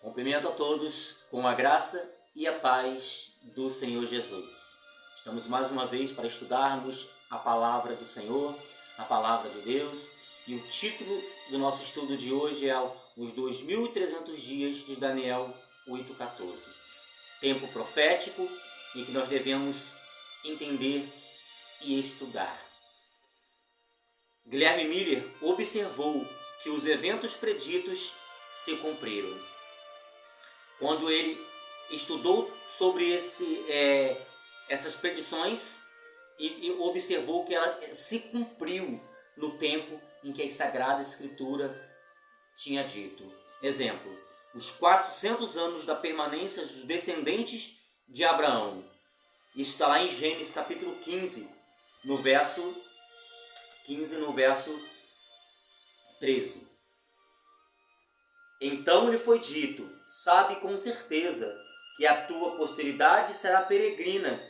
Cumprimento a todos com a graça e a paz do Senhor Jesus. Estamos mais uma vez para estudarmos a palavra do Senhor, a palavra de Deus, e o título do nosso estudo de hoje é os 2300 dias de Daniel 8:14. Tempo profético em que nós devemos entender e estudar. Guilherme Miller observou que os eventos preditos se cumpriram. Quando ele estudou sobre essas predições e observou que ela se cumpriu no tempo em que a Sagrada Escritura tinha dito. Exemplo, os 400 anos da permanência dos descendentes de Abraão. Isso está lá em Gênesis capítulo 15, no verso 13. Então lhe foi dito: sabe com certeza que a tua posteridade será peregrina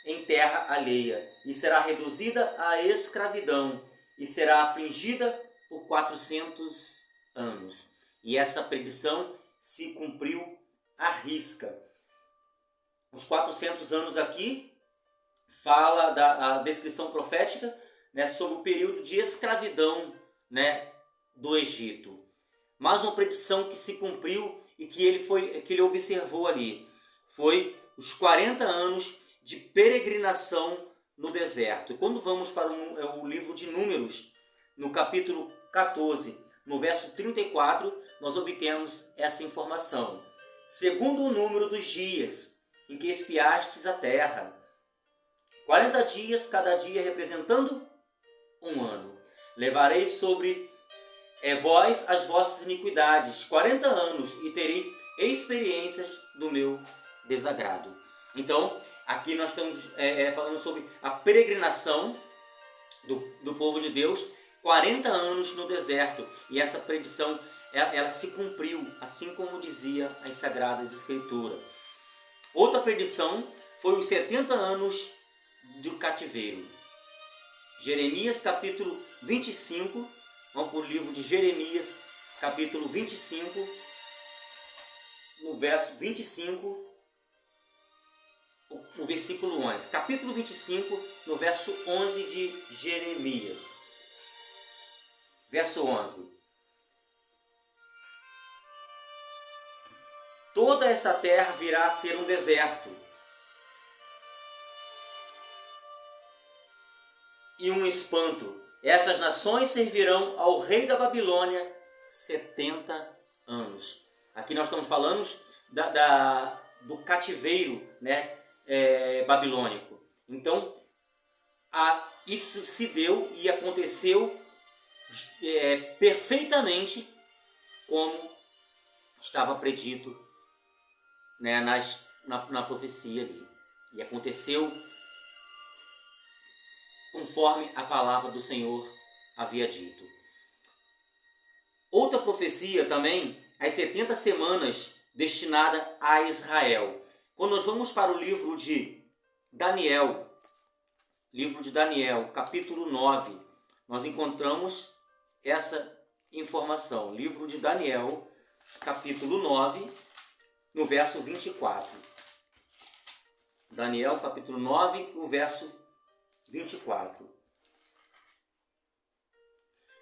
em terra alheia, e será reduzida à escravidão, e será afligida por 400 anos. E essa predição se cumpriu à risca. Os 400 anos aqui fala da descrição profética, né, sobre o período de escravidão, né, do Egito. Mas uma predição que se cumpriu e que ele observou ali foi os 40 anos de peregrinação no deserto. E quando vamos para o livro de Números, no capítulo 14, no verso 34, nós obtemos essa informação. Segundo o número dos dias em que espiastes a terra, 40 dias, cada dia representando um ano. Levareis sobre vós as vossas iniquidades, 40 anos, e terei experiências do meu desagrado. Então, aqui nós estamos falando sobre a peregrinação do povo de Deus, 40 anos no deserto. E essa predição, ela se cumpriu, assim como dizia as Sagradas Escrituras. Outra predição foi os 70 anos do cativeiro. Jeremias capítulo 25, vamos para o livro de Jeremias, capítulo 25, no verso 25, no versículo 11. Capítulo 25, no verso 11 de Jeremias. Verso 11. Toda esta terra virá a ser um deserto e um espanto. Estas nações servirão ao rei da Babilônia 70 anos. Aqui nós estamos falando do cativeiro, né, babilônico. Então, isso se deu e aconteceu perfeitamente como estava predito, né, na profecia ali. E aconteceu conforme a palavra do Senhor havia dito. Outra profecia também, as 70 semanas destinadas a Israel. Quando nós vamos para o livro de Daniel, capítulo 9, nós encontramos essa informação. Livro de Daniel, capítulo 9, no verso 24. Daniel, capítulo 9, no verso 24.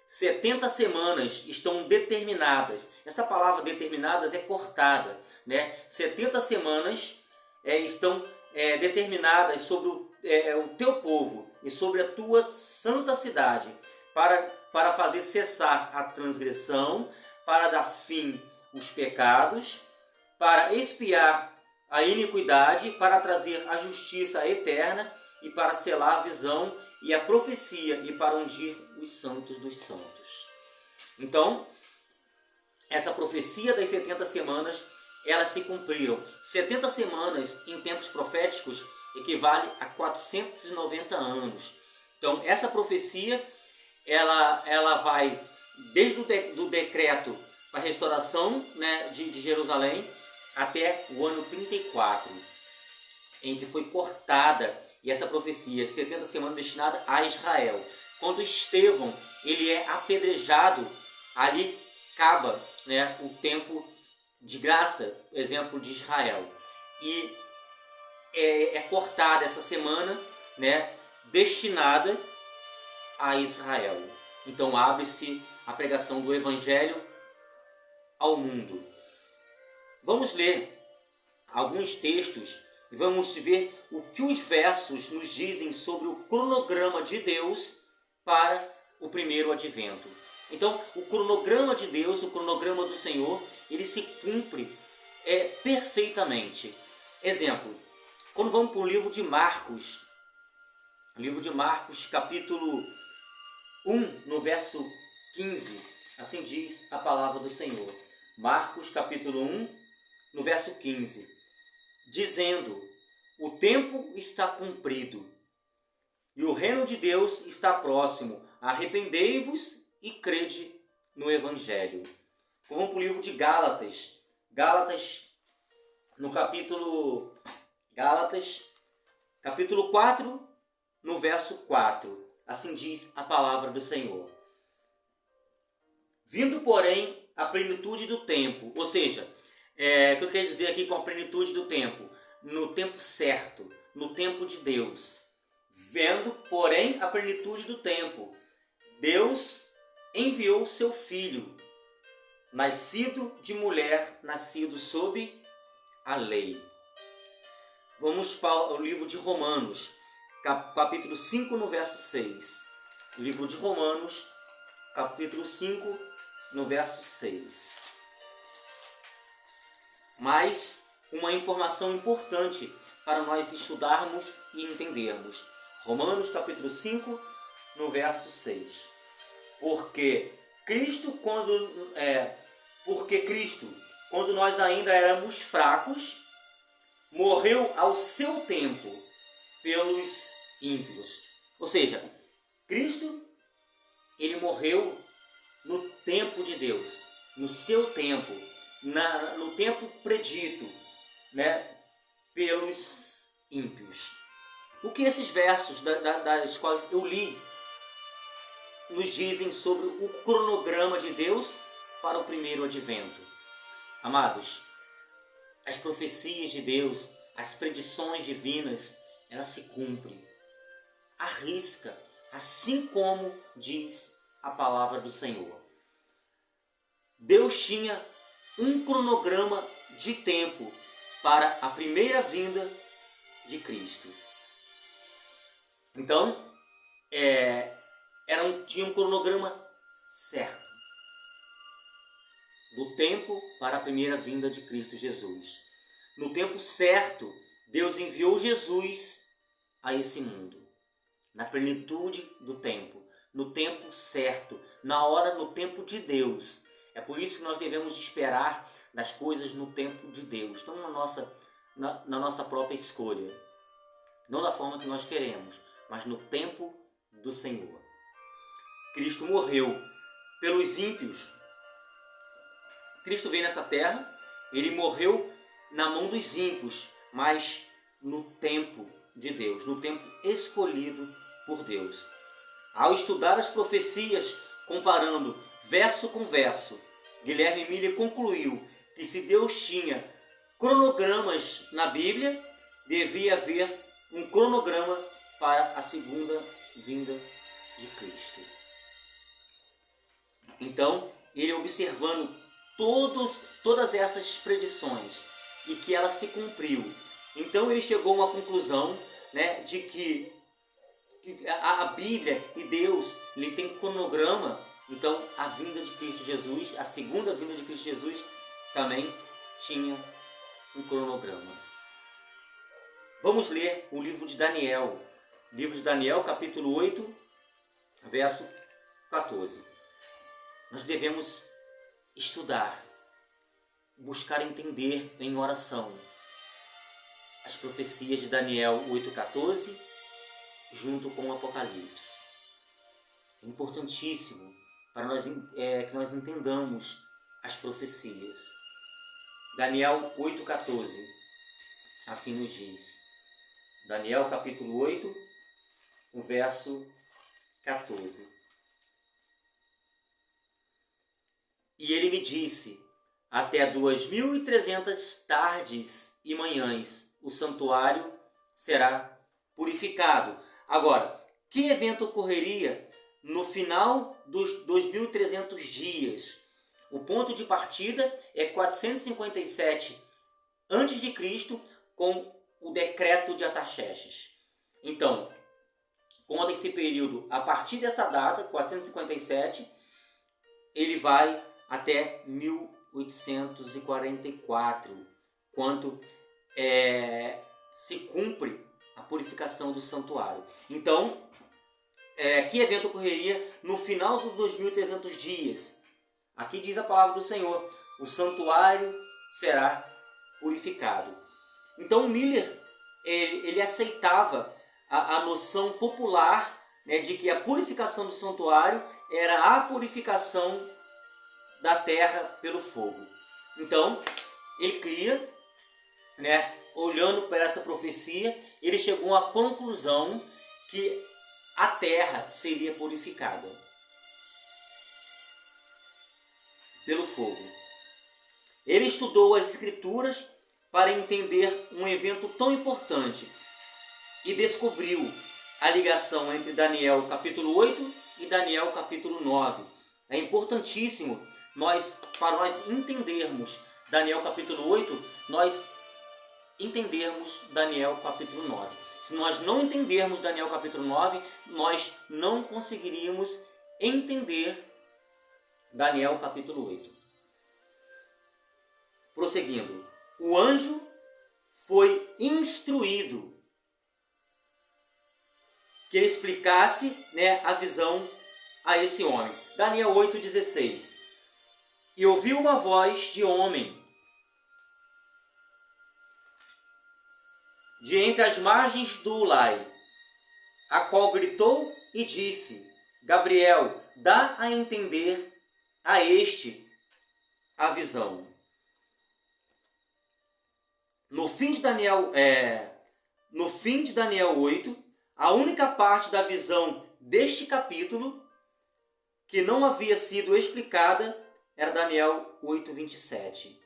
70 semanas estão determinadas. Essa palavra determinadas é cortada, né? 70 semanas estão determinadas sobre o teu povo e sobre a tua santa cidade, para fazer cessar a transgressão, para dar fim aos pecados, para expiar a iniquidade, para trazer a justiça eterna, e para selar a visão e a profecia, e para ungir os santos dos santos. Então, essa profecia das 70 semanas, elas se cumpriram. 70 semanas em tempos proféticos equivale a 490 anos. Então, essa profecia, ela vai desde o decreto para a restauração, né, de Jerusalém, até o ano 34, em que foi cortada. E essa profecia, 70 semanas destinada a Israel. Quando Estevão ele é apedrejado, ali acaba, né, o tempo de graça, exemplo de Israel, e é cortada essa semana, né, destinada a Israel. Então abre-se a pregação do Evangelho ao mundo. Vamos ler alguns textos e vamos ver o que os versos nos dizem sobre o cronograma de Deus para o primeiro advento. Então, o cronograma de Deus, o cronograma do Senhor, ele se cumpre perfeitamente. Exemplo, quando vamos para o livro de Marcos, capítulo 1, no verso 15, assim diz a palavra do Senhor. Marcos, capítulo 1, no verso 15, dizendo: o tempo está cumprido e o reino de Deus está próximo. Arrependei-vos e crede no Evangelho. Vamos para o livro de Gálatas. Capítulo 4, no verso 4. Assim diz a palavra do Senhor. Vindo, porém, a plenitude do tempo, ou seja, o que eu quero dizer aqui com a plenitude do tempo? No tempo certo, no tempo de Deus. Vendo, porém, a plenitude do tempo, Deus enviou o seu Filho, nascido de mulher, nascido sob a lei. Vamos para o livro de Romanos, capítulo 5, no verso 6. Livro de Romanos, capítulo 5, no verso 6. Mais uma informação importante para nós estudarmos e entendermos. Romanos, capítulo 5, no verso 6. Porque Cristo, quando nós ainda éramos fracos, morreu ao seu tempo pelos ímpios. Ou seja, Cristo, ele morreu no tempo de Deus, no seu tempo, no tempo predito, né, pelos ímpios. O que esses versos das quais eu li nos dizem sobre o cronograma de Deus para o primeiro advento? Amados, as profecias de Deus, as predições divinas, elas se cumprem à risca, assim como diz a palavra do Senhor. Deus tinha um cronograma de tempo para a primeira vinda de Cristo. Então, tinha um cronograma certo do tempo para a primeira vinda de Cristo Jesus. No tempo certo, Deus enviou Jesus a esse mundo. Na plenitude do tempo, no tempo certo, na hora, no tempo de Deus. É por isso que nós devemos esperar das coisas no tempo de Deus, não na nossa própria escolha, não da forma que nós queremos, mas no tempo do Senhor. Cristo morreu pelos ímpios. Cristo veio nessa terra, ele morreu na mão dos ímpios, mas no tempo de Deus, no tempo escolhido por Deus. Ao estudar as profecias, comparando verso com verso, Guilherme Miller concluiu que se Deus tinha cronogramas na Bíblia, devia haver um cronograma para a segunda vinda de Cristo. Então, ele observando todas essas predições e que ela se cumpriu, então ele chegou a uma conclusão, né, de que a Bíblia e Deus ele tem cronograma. Então a vinda de Cristo Jesus, a segunda vinda de Cristo Jesus, também tinha um cronograma. Vamos ler o livro de Daniel. Livro de Daniel, capítulo 8, verso 14. Nós devemos estudar, buscar entender em oração as profecias de Daniel 8,14 junto com o Apocalipse. É importantíssimo para que nós entendamos as profecias. Daniel 8,14, assim nos diz. Daniel capítulo 8, o verso 14. E ele me disse: até 2.300 tardes e manhãs o santuário será purificado. Agora, que evento ocorreria no final dos 2.300 dias? O ponto de partida é 457 a.C., com o decreto de Artaxerxes. Então, conta esse período a partir dessa data, 457, ele vai até 1844, quando se cumpre a purificação do santuário. Então, que evento ocorreria no final dos 2.300 dias? Aqui diz a palavra do Senhor: o santuário será purificado. Então Miller ele aceitava a noção popular, né, de que a purificação do santuário era a purificação da terra pelo fogo. Então ele cria, né, olhando para essa profecia, ele chegou à conclusão que a terra seria purificada pelo fogo. Ele estudou as Escrituras para entender um evento tão importante e descobriu a ligação entre Daniel capítulo 8 e Daniel capítulo 9. É importantíssimo para nós entendermos Daniel capítulo 8, nós entendermos Daniel capítulo 9. Se nós não entendermos Daniel capítulo 9, nós não conseguiríamos entender Daniel capítulo 8. Prosseguindo, o anjo foi instruído que ele explicasse, né, a visão a esse homem. Daniel 8,16. E ouviu uma voz de homem de entre as margens do Ulai, a qual gritou e disse: Gabriel, dá a entender a este a visão. No fim de Daniel 8, a única parte da visão deste capítulo que não havia sido explicada era Daniel 8:27.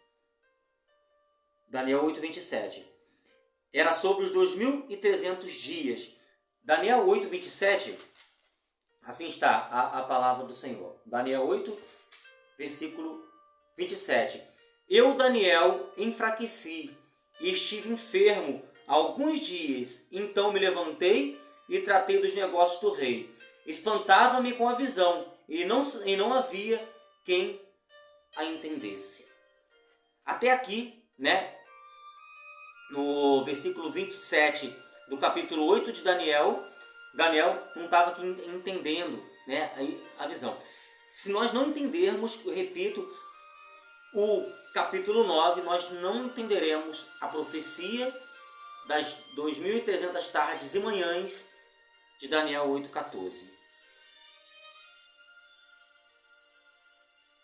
Daniel 8:27. Era sobre os 2.300 dias. Daniel 8:27, assim está a palavra do Senhor. Daniel 8, versículo 27. Eu, Daniel, enfraqueci e estive enfermo alguns dias. Então me levantei e tratei dos negócios do rei. Espantava-me com a visão e não havia quem a entendesse. Até aqui, né? No versículo 27 do capítulo 8 de Daniel, Daniel não estava aqui entendendo, né, a visão. Se nós não entendermos, eu repito, o capítulo 9, nós não entenderemos a profecia das 2.300 tardes e manhãs de Daniel 8,14.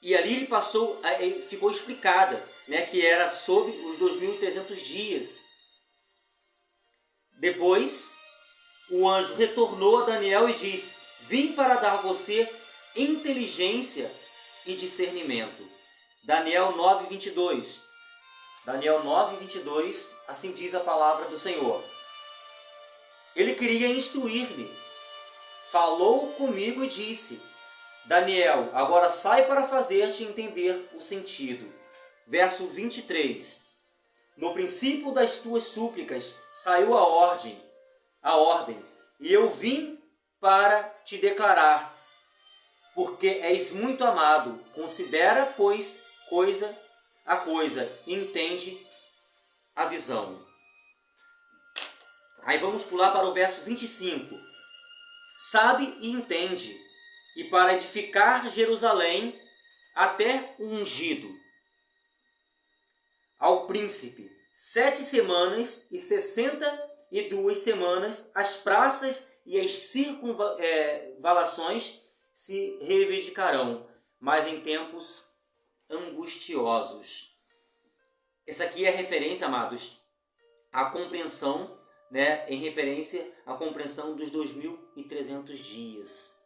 E ali ficou explicada, né, que era sobre os 2.300 dias. Depois, o anjo retornou a Daniel e disse: vim para dar a você inteligência e discernimento. Daniel 9:22. Daniel 9:22, assim diz a palavra do Senhor. Ele queria instruir-me. Falou comigo e disse: Daniel, agora sai para fazer-te entender o sentido. Verso 23. No princípio das tuas súplicas saiu a ordem, e eu vim para te declarar, porque és muito amado. Considera, pois, a coisa, entende a visão. Aí vamos pular para o verso 25. Sabe e entende, e para edificar Jerusalém até o ungido, ao príncipe, 7 semanas e 62 semanas, as praças e as circunvalações se reivindicarão, mas em tempos angustiosos. Essa aqui é a referência, amados, à compreensão, né, em referência à compreensão dos 2.300 dias.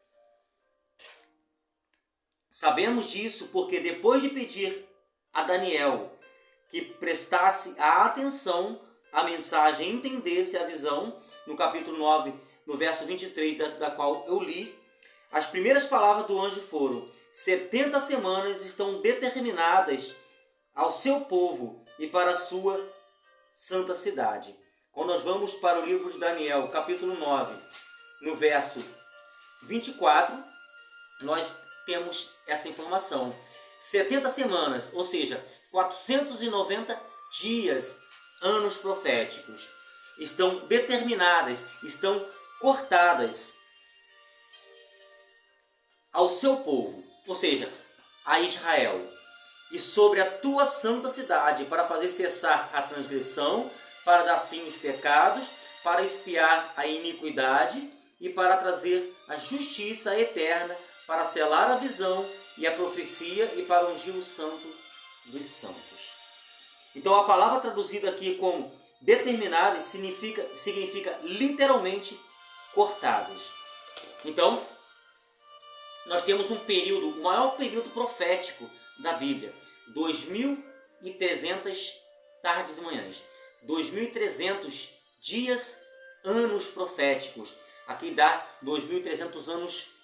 Sabemos disso porque depois de pedir a Daniel que prestasse a atenção à mensagem, entendesse a visão, no capítulo 9, no verso 23, da qual eu li. As primeiras palavras do anjo foram: 70 semanas estão determinadas ao seu povo e para a sua santa cidade. Quando nós vamos para o livro de Daniel, capítulo 9, no verso 24, nós temos essa informação. 70 semanas, ou seja, 490 dias, anos proféticos, estão determinadas, estão cortadas ao seu povo, ou seja, a Israel, e sobre a tua santa cidade, para fazer cessar a transgressão, para dar fim aos pecados, para expiar a iniquidade e para trazer a justiça eterna, para selar a visão e a profecia e para ungir o santo dos santos. Então a palavra traduzida aqui como determinadas significa literalmente cortados. Então nós temos um período, o maior período profético da Bíblia, 2.300 tardes e manhãs, 2.300 dias, anos proféticos. Aqui dá 2.300 anos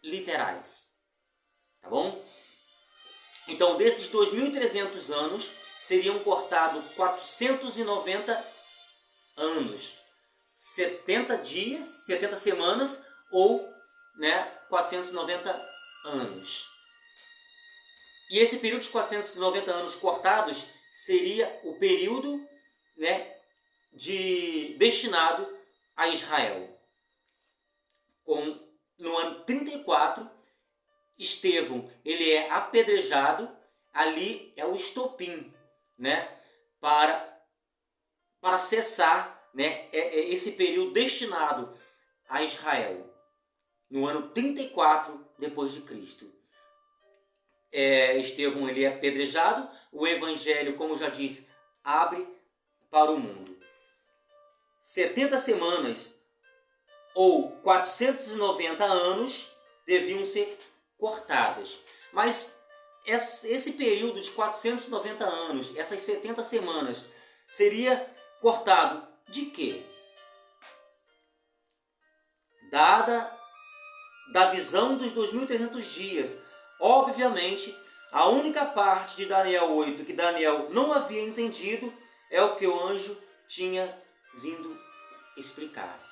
literais, tá bom? Então, desses 2.300 anos, seriam cortados 490 anos, 70 dias, 70 semanas ou 490 anos. E esse período de 490 anos cortados seria o período destinado a Israel. No ano 34, Estevão ele é apedrejado, ali é o estopim, para cessar esse período destinado a Israel, no ano 34 depois de Cristo. Estevão ele é apedrejado, o evangelho, como já disse, abre para o mundo. 70 semanas ou 490 anos deviam ser cortadas. Mas esse período de 490 anos, essas 70 semanas, seria cortado de quê? Da visão dos 2.300 dias. Obviamente, a única parte de Daniel 8 que Daniel não havia entendido é o que o anjo tinha vindo explicar.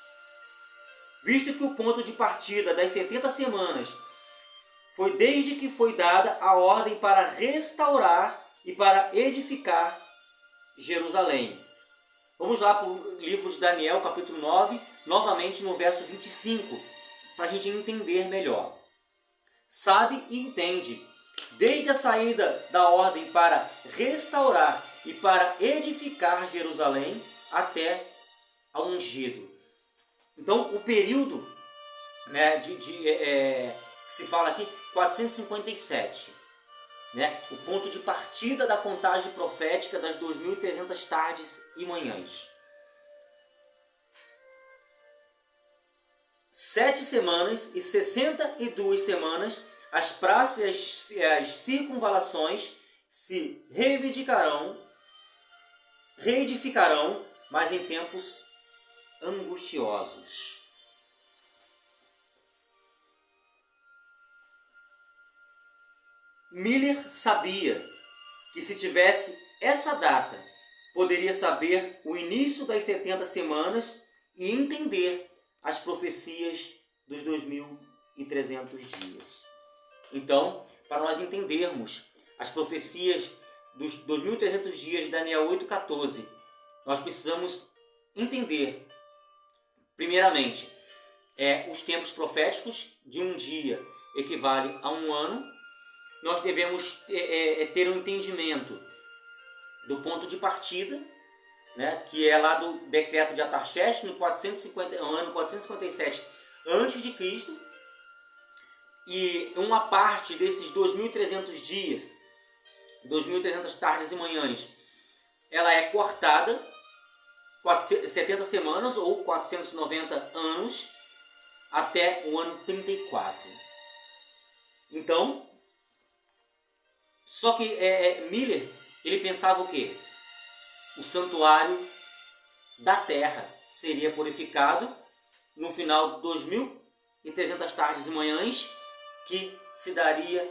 Visto que o ponto de partida das 70 semanas foi desde que foi dada a ordem para restaurar e para edificar Jerusalém. Vamos lá para o livro de Daniel, capítulo 9, novamente no verso 25, para a gente entender melhor. Sabe e entende, desde a saída da ordem para restaurar e para edificar Jerusalém até ao ungido. Então, o período que se fala aqui, 457, o ponto de partida da contagem profética das 2.300 tardes e manhãs. 7 semanas e 62 semanas, as praças e as circunvalações se reedificarão, mas em tempos angustiosos. Miller sabia que se tivesse essa data, poderia saber o início das 70 semanas e entender as profecias dos 2.300 dias. Então, para nós entendermos as profecias dos 2.300 dias de Daniel 8,14, nós precisamos entender, primeiramente, os tempos proféticos de um dia equivale a um ano. Nós devemos ter um entendimento do ponto de partida, que é lá do decreto de Atarxerxes, no ano 457 a.C., e uma parte desses 2.300 dias, 2.300 tardes e manhãs, ela é cortada, 70 semanas ou 490 anos, até o ano 34. Então, Só que Miller, ele pensava o quê? O santuário da terra seria purificado no final de 2300 tardes e manhãs, que se daria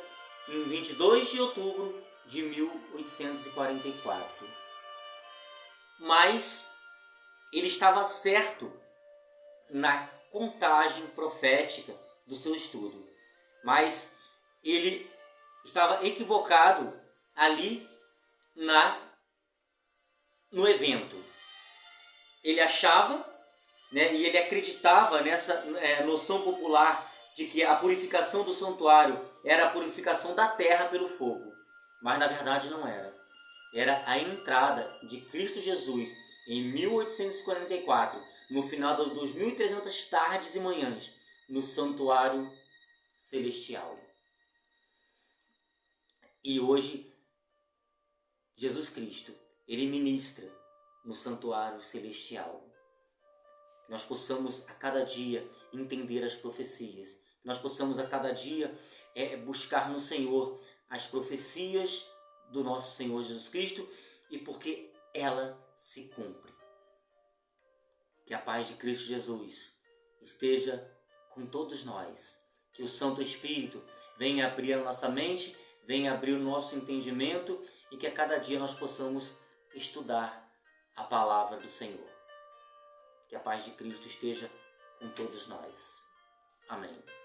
em 22 de outubro de 1844. Mas ele estava certo na contagem profética do seu estudo, mas ele estava equivocado ali no evento. Ele achava, e ele acreditava nessa noção popular de que a purificação do santuário era a purificação da terra pelo fogo, mas na verdade não era. Era a entrada de Cristo Jesus em 1844, no final das 2300 tardes e manhãs, no santuário celestial. E hoje, Jesus Cristo, ele ministra no santuário celestial. Que nós possamos a cada dia entender as profecias. Que nós possamos a cada dia buscar no Senhor as profecias do nosso Senhor Jesus Cristo, e porque ela se cumpre. Que a paz de Cristo Jesus esteja com todos nós. Que o Santo Espírito venha abrir a nossa mente, venha abrir o nosso entendimento, e que a cada dia nós possamos estudar a palavra do Senhor. Que a paz de Cristo esteja com todos nós. Amém.